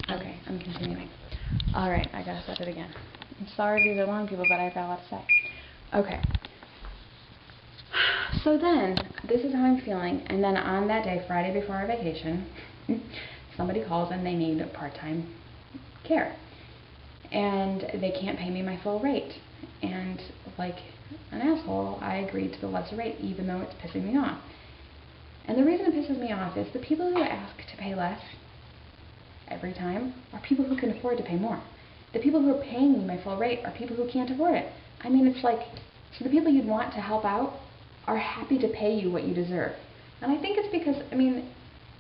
Okay, I'm continuing. Alright, I gotta set it again. I'm sorry these are long, people, but I've got a lot to say. Okay. So then, this is how I'm feeling, and then on that day, Friday before our vacation, somebody calls and they need part-time care. And they can't pay me my full rate. And like an asshole, I agreed to the lesser rate, even though it's pissing me off. And the reason it pisses me off is the people who ask to pay less every time are people who can afford to pay more. The people who are paying me my full rate are people who can't afford it. I mean, it's like, so the people you'd want to help out are happy to pay you what you deserve. And I think it's because, I mean,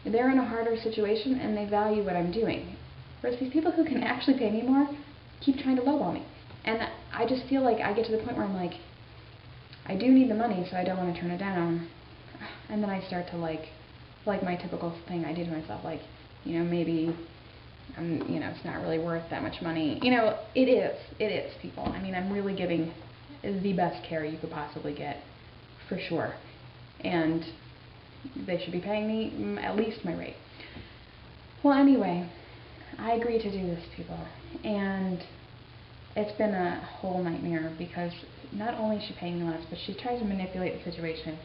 they're in a harder situation and they value what I'm doing. Whereas these people who can actually pay me more keep trying to lowball me. And I just feel like I get to the point where I'm like, I do need the money, so I don't want to turn it down. And then I start to like my typical thing I do to myself, like, maybe it's not really worth that much money. It is, people. I mean, I'm really giving the best care you could possibly get, for sure. And they should be paying me at least my rate. Well, anyway, I agreed to do this, people. And it's been a whole nightmare because not only is she paying me less, but she tries to manipulate the situation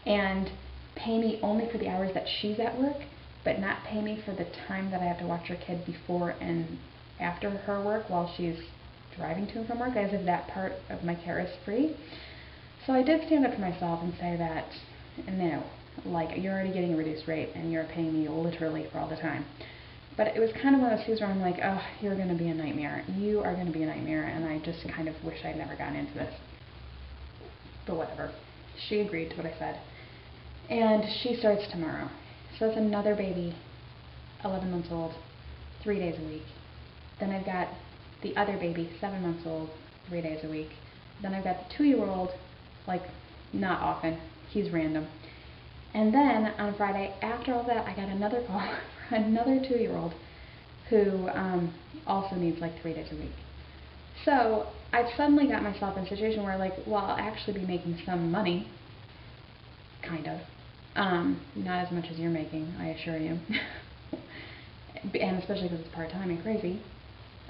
and pay me only for the hours that she's at work, but not pay me for the time that I have to watch her kid before and after her work while she's driving to and from work, as if that part of my care is free. So I did stand up for myself and say that, no, like, you're already getting a reduced rate and you're paying me literally for all the time. But it was kind of one of those things where I'm like, oh, you're going to be a nightmare. You are going to be a nightmare, and I just kind of wish I'd never gotten into this. But whatever. She agreed to what I said. And she starts tomorrow. So it's another baby, 11 months old, 3 days a week. Then I've got the other baby, 7 months old, 3 days a week. Then I've got the 2-year-old, like, not often. He's random. And then on Friday, after all that, I got another call for another 2-year-old who also needs like 3 days a week. So I've suddenly got myself in a situation where, like, well, I'll actually be making some money, kind of. Not as much as you're making, I assure you. And especially because it's part-time and crazy.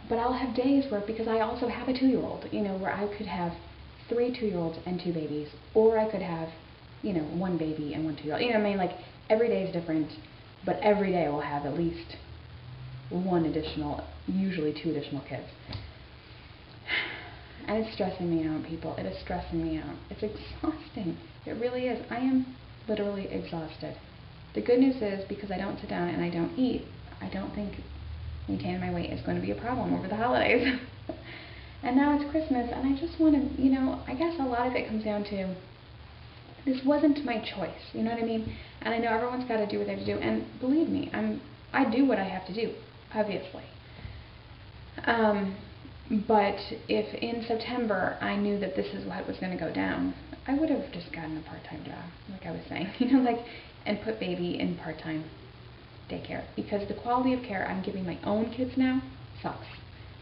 But I'll have days where, because I also have a 2-year-old, where I could have 3 2-year-olds and 2 babies, or I could have 1 baby and 1 2-year-old. I mean, like, every day is different, but every day we'll have at least 1 additional, usually 2 additional kids. And it's stressing me out, people. It is stressing me out. It's exhausting. It really is. I am literally exhausted. The good news is, because I don't sit down and I don't eat, I don't think maintaining my weight is going to be a problem over the holidays. And now it's Christmas, and I just want to, I guess a lot of it comes down to, this wasn't my choice, you know what I mean? And I know everyone's got to do what they have to do, and believe me, I do what I have to do, obviously. But if in September I knew that this is what was going to go down, I would have just gotten a part-time job, like I was saying, and put baby in part-time daycare, because the quality of care I'm giving my own kids now sucks.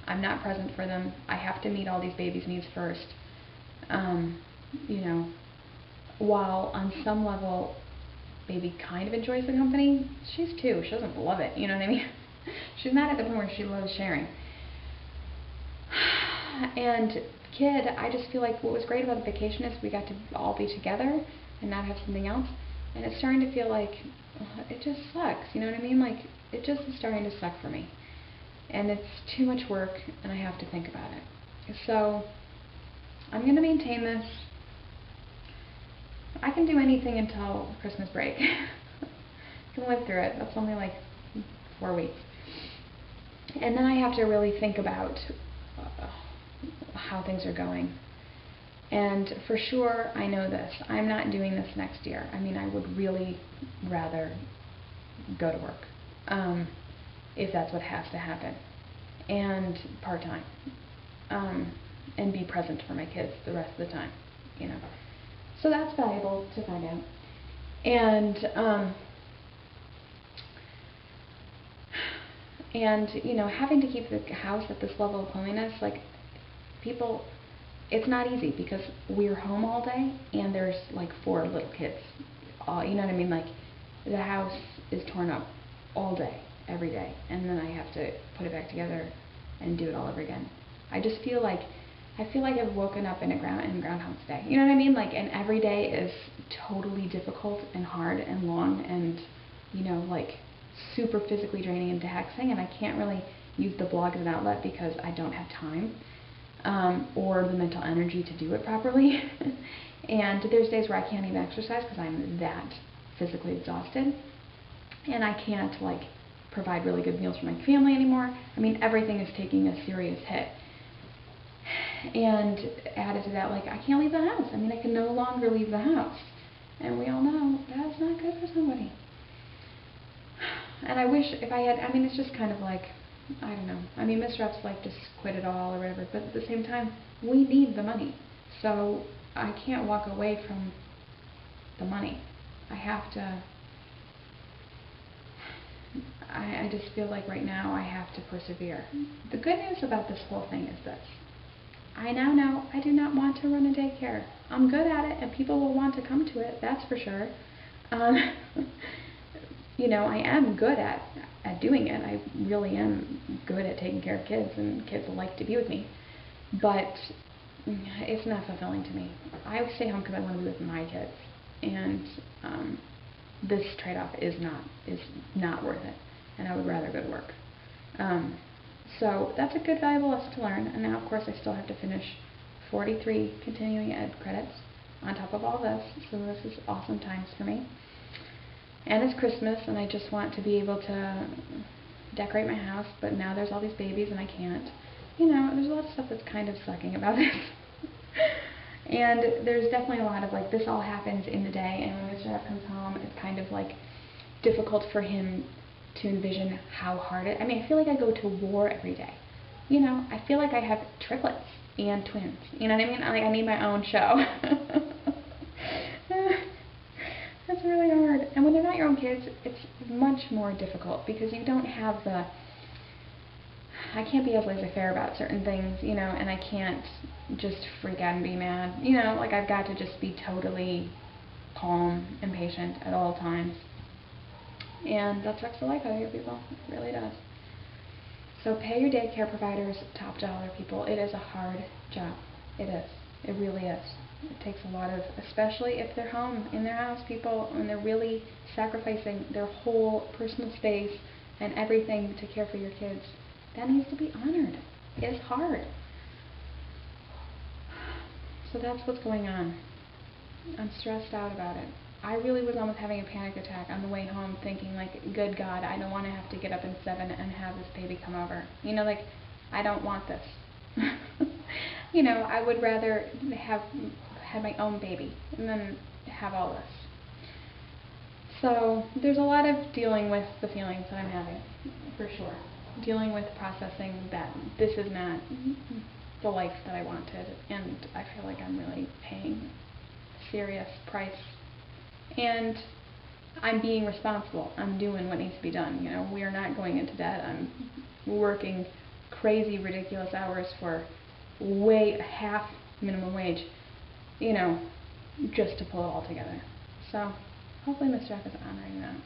I'm not present for them. I have to meet all these babies' needs first. While on some level, baby kind of enjoys the company, she's 2. She doesn't love it, you know what I mean? She's not at the point where she loves sharing. And kid, I just feel like what was great about the vacation is we got to all be together and not have something else. And it's starting to feel like, it just sucks, you know what I mean? Like, it just is starting to suck for me. And it's too much work, and I have to think about it. So, I'm going to maintain this. I can do anything until Christmas break. I can live through it. That's only like 4 weeks. And then I have to really think about how things are going. And for sure, I know this. I'm not doing this next year. I mean, I would really rather go to work, if that's what has to happen, and part-time, and be present for my kids the rest of the time, So that's valuable to find out. And having to keep the house at this level of cleanliness, like, people, it's not easy because we're home all day and there's like 4 little kids. You know what I mean? Like, the house is torn up all day, every day, and then I have to put it back together and do it all over again. I just feel like I've woken up in Groundhog's Day. You know what I mean? Like, and every day is totally difficult and hard and long and, you know, like super physically draining and taxing, and I can't really use the blog as an outlet because I don't have time or the mental energy to do it properly. And there's days where I can't even exercise because I'm that physically exhausted, and I can't like provide really good meals for my family anymore. I mean, everything is taking a serious hit. And added to that, like, I can't leave the house. I mean, I can no longer leave the house. And we all know that's not good for somebody. And I wish if I had, I mean, it's just kind of like, I don't know. I mean, Mr. F's like, just quit it all or whatever. But at the same time, we need the money. So I can't walk away from the money. I have to, I just feel like right now I have to persevere. The good news about this whole thing is this. I now know I do not want to run a daycare. I'm good at it, and people will want to come to it, that's for sure. You know, I am good at doing it. I really am good at taking care of kids, and kids like to be with me. But it's not fulfilling to me. I stay home because I want to be with my kids, and this trade-off is not worth it, and I would rather go to work. So that's a good, valuable lesson to learn. And now, of course, I still have to finish 43 continuing ed credits on top of all this. So this is awesome times for me. And it's Christmas, and I just want to be able to decorate my house. But now there's all these babies, and I can't. You know, there's a lot of stuff that's kind of sucking about this. And there's definitely a lot of, like, this all happens in the day. And when Mr. F comes home, it's kind of, like, difficult for him to envision how hard I mean, I feel like I go to war every day. You know, I feel like I have triplets and twins. You know what I mean? Like, I need my own show. That's really hard. And when they're not your own kids, it's much more difficult because you don't have the, I can't be as laissez-faire about certain things, you know, and I can't just freak out and be mad. You know, like, I've got to just be totally calm and patient at all times. And that sucks the life out of you people. It really does. So pay your daycare providers top dollar, people. It is a hard job. It is. It really is. It takes a lot of, especially if they're home, in their house, people, and they're really sacrificing their whole personal space and everything to care for your kids. That needs to be honored. It's hard. So that's what's going on. I'm stressed out about it. I really was almost having a panic attack on the way home, thinking, like, good God, I don't want to have to get up at 7 and have this baby come over. You know, like, I don't want this. You know, I would rather have my own baby and then have all this. So there's a lot of dealing with the feelings that I'm having, for sure. Dealing with processing that this is not the life that I wanted, and I feel like I'm really paying a serious price. And I'm being responsible. I'm doing what needs to be done. You know, we are not going into debt. I'm working crazy, ridiculous hours for half minimum wage, you know, just to pull it all together. So hopefully Mr. F is honoring that.